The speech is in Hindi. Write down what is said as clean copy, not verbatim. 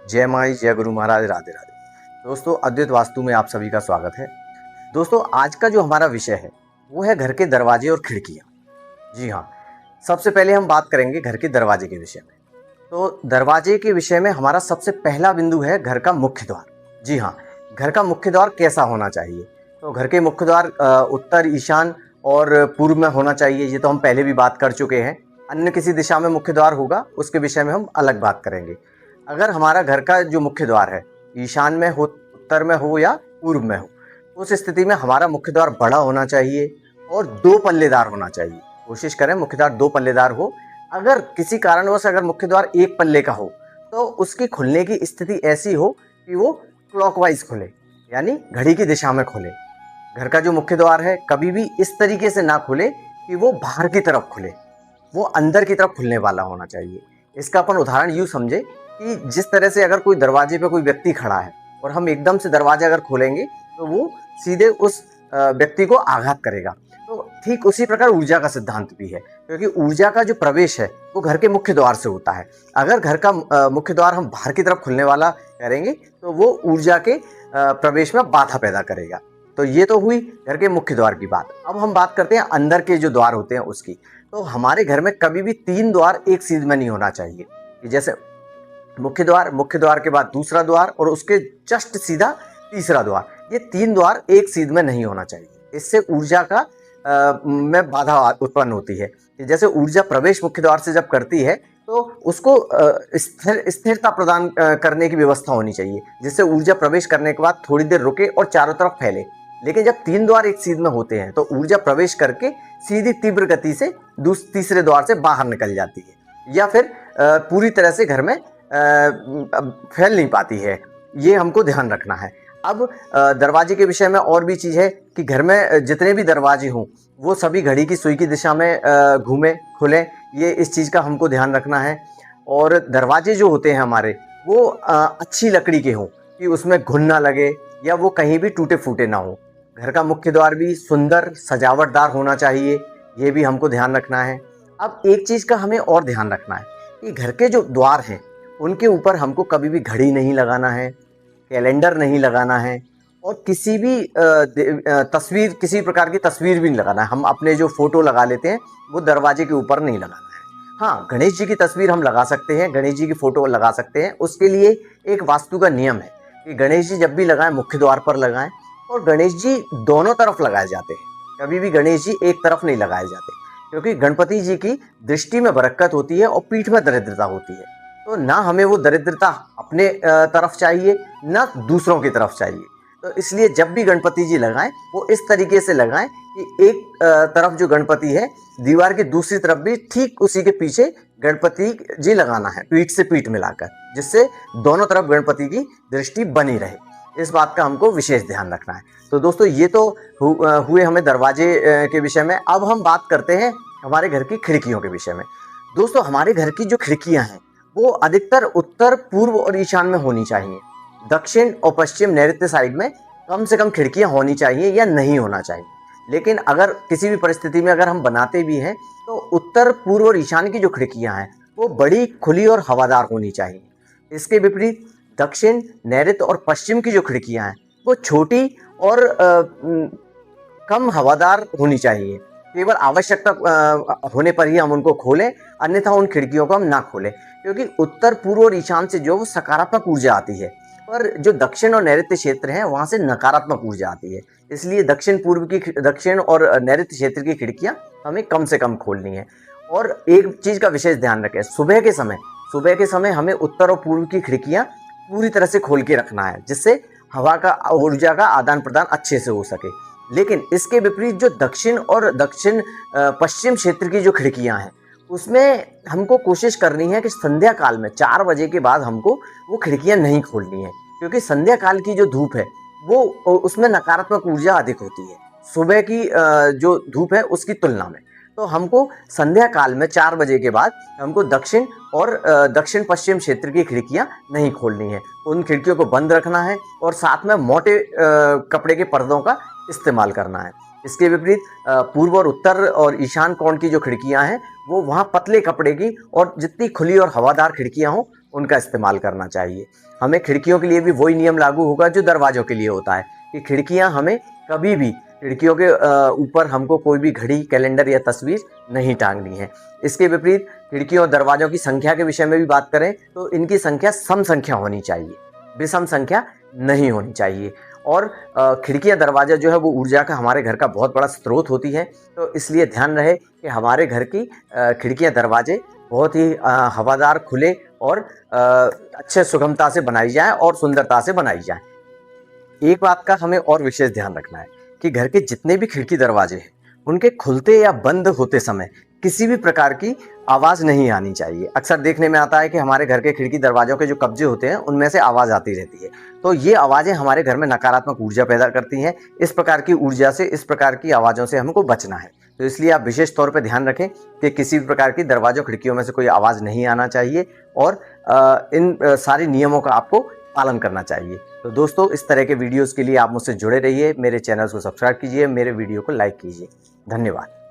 जय माई जय गुरु महाराज, राधे राधे। दोस्तों, अद्वैत वास्तु में आप सभी का स्वागत है। दोस्तों, आज का जो हमारा विषय है वो है घर के दरवाजे और खिड़कियाँ। जी हाँ, सबसे पहले हम बात करेंगे घर के दरवाजे के विषय में। तो दरवाजे के विषय में हमारा सबसे पहला बिंदु है घर का मुख्य द्वार। जी हाँ, घर का मुख्य द्वार कैसा होना चाहिए? तो घर के मुख्य द्वार उत्तर, ईशान और पूर्व में होना चाहिए। ये तो हम पहले भी बात कर चुके हैं। अन्य किसी दिशा में मुख्य द्वार होगा उसके विषय में हम अलग बात करेंगे। अगर हमारा घर का जो मुख्य द्वार है ईशान में हो, उत्तर में हो या पूर्व में हो, उस स्थिति में हमारा मुख्य द्वार बड़ा होना चाहिए और 2 पल्लेदार होना चाहिए। कोशिश करें मुख्य द्वार 2 पल्लेदार हो। अगर किसी कारणवश अगर मुख्य द्वार 1 पल्ले का हो तो उसकी खुलने की स्थिति ऐसी हो कि वो क्लॉकवाइज खुले, यानी घड़ी की दिशा में खुले। घर का जो मुख्य द्वार है कभी भी इस तरीके से ना खुले कि वो बाहर की तरफ खुले, वो अंदर की तरफ खुलने वाला होना चाहिए। इसका अपन उदाहरण यूँ समझे कि जिस तरह से अगर कोई दरवाजे पे कोई व्यक्ति खड़ा है और हम एकदम से दरवाजा अगर खोलेंगे तो वो सीधे उस व्यक्ति को आघात करेगा। तो ठीक उसी प्रकार ऊर्जा का सिद्धांत भी है, क्योंकि ऊर्जा का जो प्रवेश है वो घर के मुख्य द्वार से होता है। अगर घर का मुख्य द्वार हम बाहर की तरफ खुलने वाला करेंगे तो वो ऊर्जा के प्रवेश में बाधा पैदा करेगा। तो ये तो हुई घर के मुख्य द्वार की बात। अब हम बात करते हैं अंदर के जो द्वार होते हैं उसकी। तो हमारे घर में कभी भी 3 द्वार एक सीध में नहीं होना चाहिए कि जैसे मुख्य द्वार के बाद दूसरा द्वार और उसके जस्ट सीधा तीसरा द्वार। ये 3 द्वार एक सीध में नहीं होना चाहिए। इससे ऊर्जा का में बाधा उत्पन्न होती है कि जैसे ऊर्जा प्रवेश मुख्य द्वार से जब करती है तो उसको स्थिरता प्रदान करने की व्यवस्था होनी चाहिए, जिससे ऊर्जा प्रवेश करने के बाद थोड़ी देर रुके और चारों तरफ फैले। लेकिन जब 3 द्वार एक सीध में होते हैं तो ऊर्जा प्रवेश करके सीधी तीव्र गति से तीसरे द्वार से बाहर निकल जाती है या फिर पूरी तरह से घर में फैल नहीं पाती है। ये हमको ध्यान रखना है। अब दरवाजे के विषय में और भी चीज़ है कि घर में जितने भी दरवाजे हों वो सभी घड़ी की सुई की दिशा में घूमे खुले, ये इस चीज़ का हमको ध्यान रखना है। और दरवाजे जो होते हैं हमारे वो अच्छी लकड़ी के हों कि उसमें घुन ना लगे या वो कहीं भी टूटे फूटे ना हो। घर का मुख्य द्वार भी सुंदर सजावटदार होना चाहिए, ये भी हमको ध्यान रखना है। अब एक चीज़ का हमें और ध्यान रखना है कि घर के जो द्वार हैं उनके ऊपर हमको कभी भी घड़ी नहीं लगाना है, कैलेंडर नहीं लगाना है और किसी भी तस्वीर, किसी प्रकार की तस्वीर भी नहीं लगाना है। हम अपने जो फोटो लगा लेते हैं वो दरवाजे के ऊपर नहीं लगाना है। हाँ, गणेश जी की तस्वीर हम लगा सकते हैं, गणेश जी की फोटो लगा सकते हैं। उसके लिए एक वास्तु का नियम है कि गणेश जी जब भी लगाएं मुख्य द्वार पर लगाएं और गणेश जी दोनों तरफ लगाए जाते हैं। कभी भी गणेश जी एक तरफ नहीं लगाए जाते, क्योंकि गणपति जी की दृष्टि में बरकत होती है और पीठ में दरिद्रता होती है। तो ना हमें वो दरिद्रता अपने तरफ चाहिए ना दूसरों की तरफ चाहिए। तो इसलिए जब भी गणपति जी लगाएं वो इस तरीके से लगाएं कि एक तरफ जो गणपति है दीवार की दूसरी तरफ भी ठीक उसी के पीछे गणपति जी लगाना है, पीठ से पीठ मिलाकर, जिससे दोनों तरफ गणपति की दृष्टि बनी रहे। इस बात का हमको विशेष ध्यान रखना है। तो दोस्तों, ये तो हुए हमें दरवाजे के विषय में। अब हम बात करते हैं हमारे घर की खिड़कियों के विषय में। दोस्तों, हमारे घर की जो खिड़कियां हैं वो अधिकतर उत्तर, पूर्व और ईशान में होनी चाहिए। दक्षिण और पश्चिम नैऋत्य साइड में कम से कम खिड़कियां होनी चाहिए या नहीं होना चाहिए। लेकिन अगर किसी भी परिस्थिति में अगर हम बनाते भी हैं तो उत्तर, पूर्व और ईशान की जो खिड़कियां हैं वो बड़ी खुली और हवादार होनी चाहिए। इसके विपरीत दक्षिण, नैऋत्य और पश्चिम की जो खिड़कियां हैं वो छोटी और कम हवादार होनी चाहिए। केवल आवश्यकता होने पर ही हम उनको खोलें, अन्यथा उन खिड़कियों को हम ना खोलें, क्योंकि उत्तर, पूर्व और ईशान से जो सकारात्मक ऊर्जा आती है पर जो दक्षिण और नैऋत्य क्षेत्र है वहां से नकारात्मक ऊर्जा आती है। इसलिए दक्षिण और नैऋत्य क्षेत्र की खिड़कियां हमें कम से कम खोलनी है। और एक चीज का विशेष ध्यान रखें, सुबह के समय हमें उत्तर और पूर्व की खिड़कियां पूरी तरह से खोल के रखना है, जिससे हवा का, ऊर्जा का आदान प्रदान अच्छे से हो सके। लेकिन इसके विपरीत जो दक्षिण पश्चिम क्षेत्र की जो खिड़कियां हैं उसमें हमको कोशिश करनी है कि संध्या काल में 4 बजे के बाद हमको वो खिड़कियां नहीं खोलनी है, क्योंकि संध्या काल की जो धूप है वो उसमें नकारात्मक ऊर्जा अधिक होती है सुबह की जो धूप है उसकी तुलना में। तो हमको संध्या काल में 4 बजे के बाद हमको दक्षिण और दक्षिण पश्चिम क्षेत्र की खिड़कियां नहीं खोलनी है। उन खिड़कियों को बंद रखना है और साथ में मोटे कपड़े के पर्दों का इस्तेमाल करना है। इसके विपरीत पूर्व और उत्तर और ईशान कोण की जो खिड़कियां हैं वो वहाँ पतले कपड़े की और जितनी खुली और हवादार खिड़कियां हों उनका इस्तेमाल करना चाहिए। हमें खिड़कियों के लिए भी वही नियम लागू होगा जो दरवाज़ों के लिए होता है कि खिड़कियाँ हमें कभी भी खिड़कियों के ऊपर हमको कोई भी घड़ी, कैलेंडर या तस्वीर नहीं टांगनी है। इसके विपरीत खिड़कियों और दरवाज़ों की संख्या के विषय में भी बात करें तो इनकी संख्या सम संख्या होनी चाहिए, विषम संख्या नहीं होनी चाहिए। और खिड़कियाँ दरवाज़ा जो है वो ऊर्जा का हमारे घर का बहुत बड़ा स्रोत होती है, तो इसलिए ध्यान रहे कि हमारे घर की खिड़कियाँ दरवाजे बहुत ही हवादार, खुले और अच्छे सुगमता से बनाई जाए और सुंदरता से बनाई जाए। एक बात का हमें और विशेष ध्यान रखना है कि घर के जितने भी खिड़की दरवाजे हैं उनके खुलते या बंद होते समय किसी भी प्रकार की आवाज़ नहीं आनी चाहिए। अक्सर देखने में आता है कि हमारे घर के खिड़की दरवाज़ों के जो कब्जे होते हैं उनमें से आवाज़ आती रहती है, तो ये आवाज़ें हमारे घर में नकारात्मक ऊर्जा पैदा करती हैं। इस प्रकार की ऊर्जा से, इस प्रकार की आवाज़ों से हमको बचना है। तो इसलिए आप विशेष तौर पर ध्यान रखें कि किसी भी प्रकार की दरवाज़ों खिड़कियों में से कोई आवाज़ नहीं आना चाहिए और इन सारे नियमों का आपको पालन करना चाहिए। तो दोस्तों, इस तरह के वीडियोस के लिए आप मुझसे जुड़े रहिए, मेरे चैनल को सब्सक्राइब कीजिए, मेरे वीडियो को लाइक कीजिए। धन्यवाद।